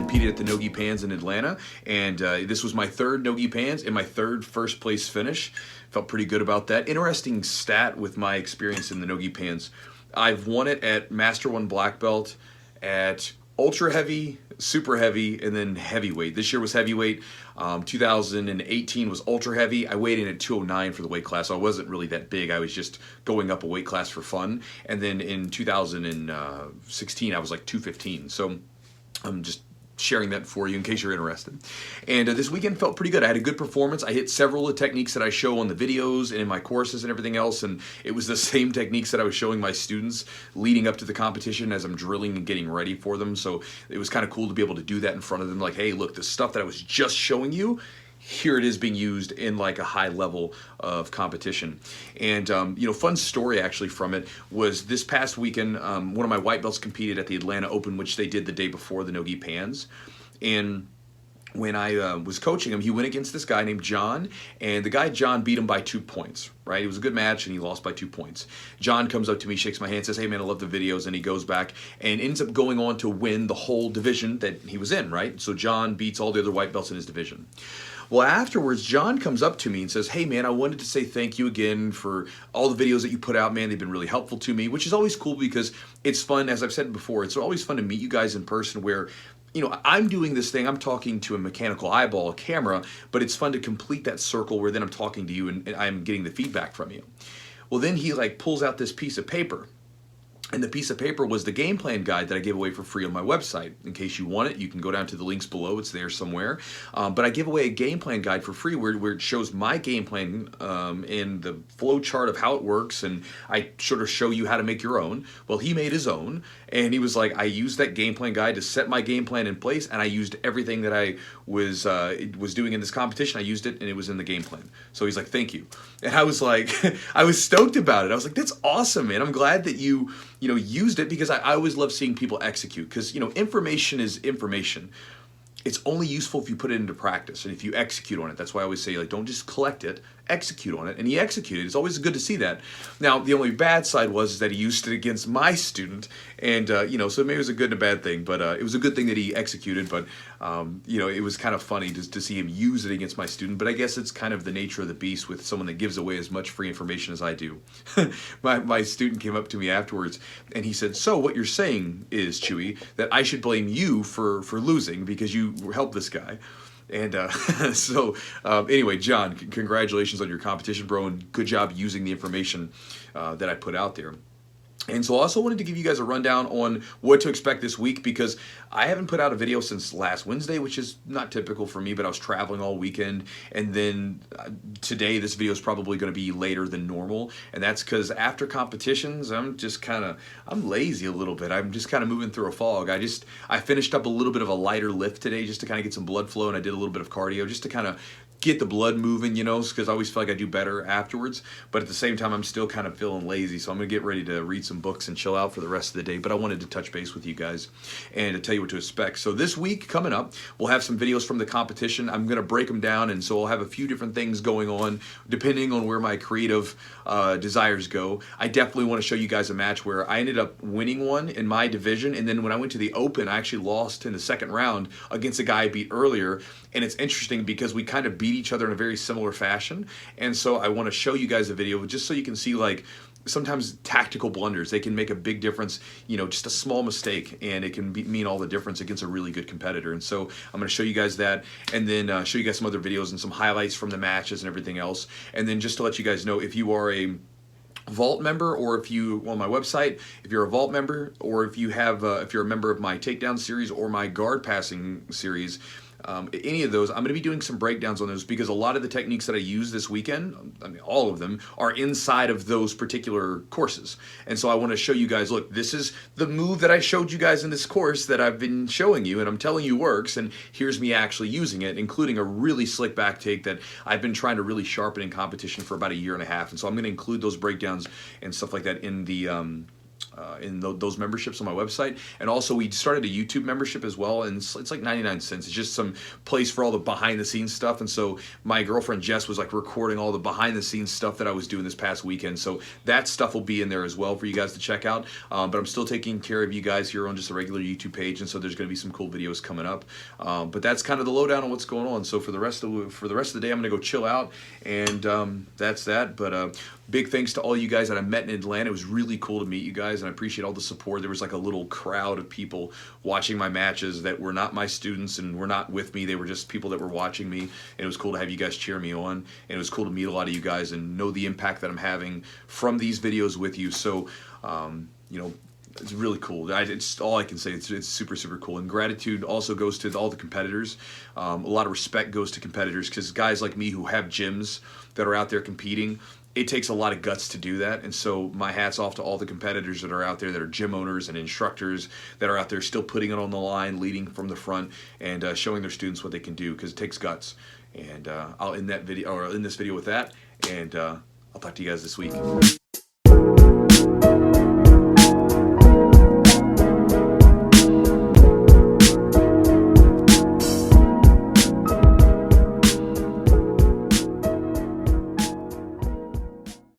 competed at the No Gi Pans in Atlanta, and this was my third No Gi Pans and my third first place finish. Felt pretty good about that. Interesting stat with my experience in the No Gi Pans. I've won it at Master 1 Black Belt, at ultra heavy, super heavy, and then heavyweight. This year was heavyweight. 2018 was ultra heavy. I weighed in at 209 for the weight class. So I wasn't really that big. I was just going up a weight class for fun. And then in 2016, I was like 215. So I'm just sharing that for you in case you're interested. And this weekend felt pretty good. I had a good performance. I hit several of the techniques that I show on the videos and in my courses and everything else, and it was the same techniques that I was showing my students leading up to the competition as I'm drilling and getting ready for them. So it was kind of cool to be able to do that in front of them, like, hey, look, the stuff that I was just showing you, here it is being used in like a high level of competition. And fun story actually from it was this past weekend, one of my white belts competed at the Atlanta Open, which they did the day before the No Gi Pans. And when I was coaching him, he went against this guy named John, and the guy John beat him by 2 points, right? It was a good match, and he lost by 2 points. John comes up to me, shakes my hand, says, hey man, I love the videos, and he goes back and ends up going on to win the whole division that he was in, right? So John beats all the other white belts in his division. Well, afterwards, John comes up to me and says, hey, man, I wanted to say thank you again for all the videos that you put out, man. They've been really helpful to me, which is always cool because it's fun. As I've said before, it's always fun to meet you guys in person where, I'm doing this thing, I'm talking to a mechanical eyeball, a camera, but it's fun to complete that circle where then I'm talking to you and I'm getting the feedback from you. Well, then he pulls out this piece of paper. And the piece of paper was the game plan guide that I gave away for free on my website. In case you want it, you can go down to the links below. It's there somewhere. But I give away a game plan guide for free where it shows my game plan and the flow chart of how it works. And I sort of show you how to make your own. Well, he made his own. And he was like, I used that game plan guide to set my game plan in place. And I used everything that I was doing in this competition. I used it and it was in the game plan. So he's like, thank you. And I was like, I was stoked about it. I was like, that's awesome, man. I'm glad that you used it, because I always love seeing people execute, because, information is information. It's only useful if you put it into practice and if you execute on it. That's why I always say, don't just collect it, execute on it. And he executed. It's always good to see that. Now, the only bad side was that he used it against my student. And, so maybe it was a good and a bad thing. But it was a good thing that he executed. But, it was kind of funny to see him use it against my student. But I guess it's kind of the nature of the beast with someone that gives away as much free information as I do. my student came up to me afterwards and he said, so what you're saying is, Chewy, that I should blame you for losing because you helped this guy. And anyway, John, congratulations on your competition, bro, and good job using the information that I put out there. And so I also wanted to give you guys a rundown on what to expect this week, because I haven't put out a video since last Wednesday, which is not typical for me, but I was traveling all weekend. And then today, this video is probably going to be later than normal. And that's because after competitions, I'm lazy a little bit. I'm just kind of moving through a fog. I finished up a little bit of a lighter lift today just to kind of get some blood flow. And I did a little bit of cardio just to kind of get the blood moving, because I always feel like I do better afterwards. But at the same time, I'm still kind of feeling lazy. So I'm going to get ready to read some books and chill out for the rest of the day. But I wanted to touch base with you guys and to tell you what to expect. So this week coming up, we'll have some videos from the competition. I'm going to break them down. And so I'll have a few different things going on depending on where my creative desires go. I definitely want to show you guys a match where I ended up winning one in my division. And then when I went to the Open, I actually lost in the second round against a guy I beat earlier. And it's interesting because we kind of beat each other in a very similar fashion. And so I want to show you guys a video just so you can see, sometimes tactical blunders, they can make a big difference. Just a small mistake and it can mean all the difference against a really good competitor. And so I'm going to show you guys that, and then show you guys some other videos and some highlights from the matches and everything else. And then just to let you guys know, if you are a Vault member, or if you on my website, if you're a Vault member, or if you're a member of my takedown series or my guard passing series, any of those, I'm going to be doing some breakdowns on those, because a lot of the techniques that I use this weekend, all of them, are inside of those particular courses. And so I want to show you guys, look, this is the move that I showed you guys in this course that I've been showing you and I'm telling you works, and here's me actually using it, including a really slick back take that I've been trying to really sharpen in competition for about 1.5 years. And so I'm going to include those breakdowns and stuff like that in the those memberships on my website. And also we started a YouTube membership as well, and it's like 99 cents. It's just some place for all the behind the scenes stuff. And so my girlfriend Jess was like recording all the behind the scenes stuff that I was doing this past weekend. So that stuff will be in there as well for you guys to check out. But I'm still taking care of you guys here on just a regular YouTube page, and so there's going to be some cool videos coming up. But that's kind of the lowdown on what's going on. So for the rest of the day, I'm going to go chill out, and that's that. But big thanks to all you guys that I met in Atlanta. It was really cool to meet you guys, and I appreciate all the support. There was like a little crowd of people watching my matches that were not my students and were not with me. They were just people that were watching me, and it was cool to have you guys cheer me on, and it was cool to meet a lot of you guys and know the impact that I'm having from these videos with you. So, you know, it's really cool. It's all I can say. It's super, super cool. And gratitude also goes to all the competitors. A lot of respect goes to competitors, because guys like me who have gyms that are out there competing, it takes a lot of guts to do that. And so my hat's off to all the competitors that are out there, that are gym owners and instructors that are out there still putting it on the line, leading from the front, and showing their students what they can do, because it takes guts. And I'll end this video with that, and I'll talk to you guys this week.